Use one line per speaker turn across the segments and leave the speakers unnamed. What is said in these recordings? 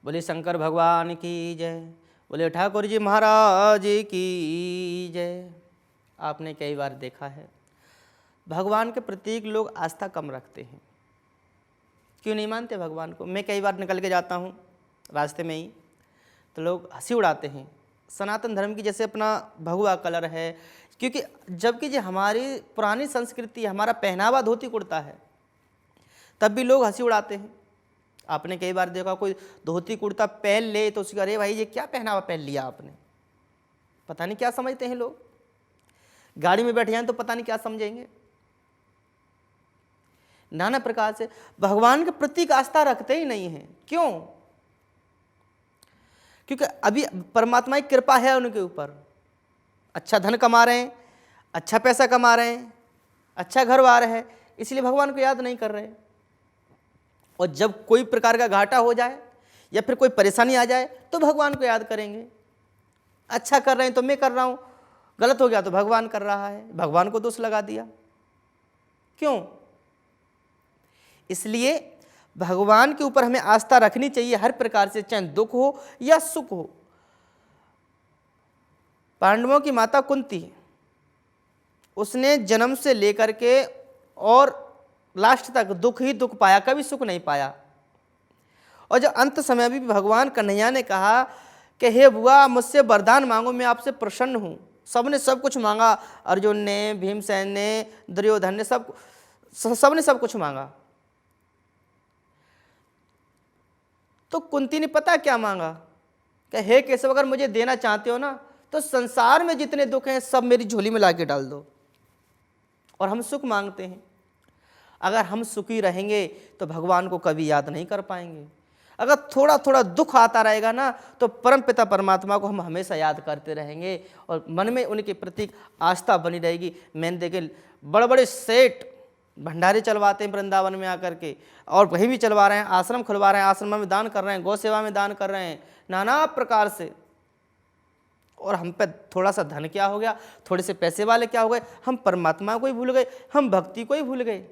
बोले शंकर भगवान की जय, बोले ठाकुर जी महाराज की जय। आपने कई बार देखा है भगवान के प्रतीक लोग आस्था कम रखते हैं। क्यों नहीं मानते भगवान को? मैं कई बार निकल के जाता हूँ रास्ते में ही, तो लोग हंसी उड़ाते हैं सनातन धर्म की, जैसे अपना भगवा कलर है, क्योंकि जबकि जो हमारी पुरानी संस्कृति, हमारा पहनावा धोती कुर्ता है, तब भी लोग हंसी उड़ाते हैं। आपने कई बार देखा कोई धोती कुर्ता पहन ले तो उसका, अरे भाई ये क्या पहनावा पहन लिया आपने, पता नहीं क्या समझते हैं लोग। गाड़ी में बैठ जाएं तो पता नहीं क्या समझेंगे। नाना प्रकार से भगवान के प्रति आस्था रखते ही नहीं हैं। क्यों? क्योंकि अभी परमात्मा की कृपा है उनके ऊपर, अच्छा धन कमा रहे हैं, अच्छा पैसा कमा रहे हैं, अच्छा घर बार है, इसलिए भगवान को याद नहीं कर रहे। और जब कोई प्रकार का घाटा हो जाए या फिर कोई परेशानी आ जाए तो भगवान को याद करेंगे। अच्छा कर रहे हैं तो मैं कर रहा हूँ, गलत हो गया तो भगवान कर रहा है, भगवान को दोष लगा दिया। क्यों? इसलिए भगवान के ऊपर हमें आस्था रखनी चाहिए हर प्रकार से, चाहे दुख हो या सुख हो। पांडवों की माता कुंती, उसने जन्म से लेकर के और लास्ट तक दुख ही दुख पाया, कभी सुख नहीं पाया। और जब अंत समय भी भगवान कन्हैया ने कहा कि हे बुआ मुझसे वरदान मांगो, मैं आपसे प्रसन्न हूँ। सबने सब कुछ मांगा, अर्जुन ने, भीमसेन ने, दुर्योधन ने, सबने सब कुछ मांगा। तो कुंती ने पता क्या मांगा कि हे केशव अगर मुझे देना चाहते हो ना तो संसार में जितने दुख हैं सब मेरी झोली में ला के डाल दो। और हम सुख मांगते हैं, अगर हम सुखी रहेंगे तो भगवान को कभी याद नहीं कर पाएंगे। अगर थोड़ा थोड़ा दुख आता रहेगा ना तो परमपिता परमात्मा को हम हमेशा याद करते रहेंगे और मन में उनके प्रति आस्था बनी रहेगी। मैंने देखे बड़े बड़े सेठ भंडारे चलवाते हैं वृंदावन में आकर के, और वहीं भी चलवा रहे हैं, आश्रम खुलवा रहे हैं, आश्रम में दान कर रहे हैं, गौ सेवा में दान कर रहे हैं, नाना प्रकार से। और हम पे थोड़ा सा धन क्या हो गया, थोड़े से पैसे वाले क्या हो गए, हम परमात्मा को ही भूल गए, हम भक्ति को ही भूल गए।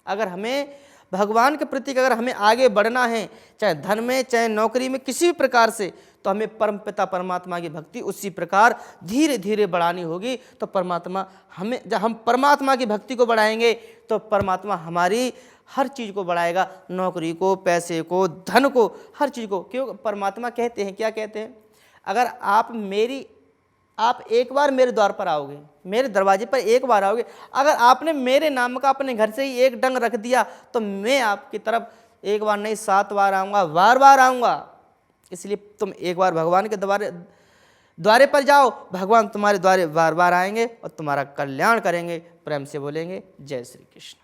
अगर हमें भगवान के प्रति अगर हमें आगे बढ़ना है, चाहे धन में, चाहे नौकरी में, किसी भी प्रकार से, तो हमें परमपिता परमात्मा की भक्ति उसी प्रकार धीरे धीरे बढ़ानी होगी। तो परमात्मा हमें, जब हम परमात्मा की भक्ति को बढ़ाएंगे तो परमात्मा हमारी हर चीज़ को बढ़ाएगा, नौकरी को, पैसे को, धन को, हर चीज़ को। क्यों? परमात्मा कहते हैं, क्या कहते हैं, अगर आप एक बार मेरे द्वार पर आओगे, मेरे दरवाजे पर एक बार आओगे, अगर आपने मेरे नाम का अपने घर से ही एक डंग रख दिया तो मैं आपकी तरफ एक बार नहीं 7 बार आऊँगा, बार बार आऊँगा। इसलिए तुम एक बार भगवान के द्वारे पर जाओ, भगवान तुम्हारे द्वारे बार बार आएंगे और तुम्हारा कल्याण करेंगे। प्रेम से बोलेंगे जय श्री कृष्ण।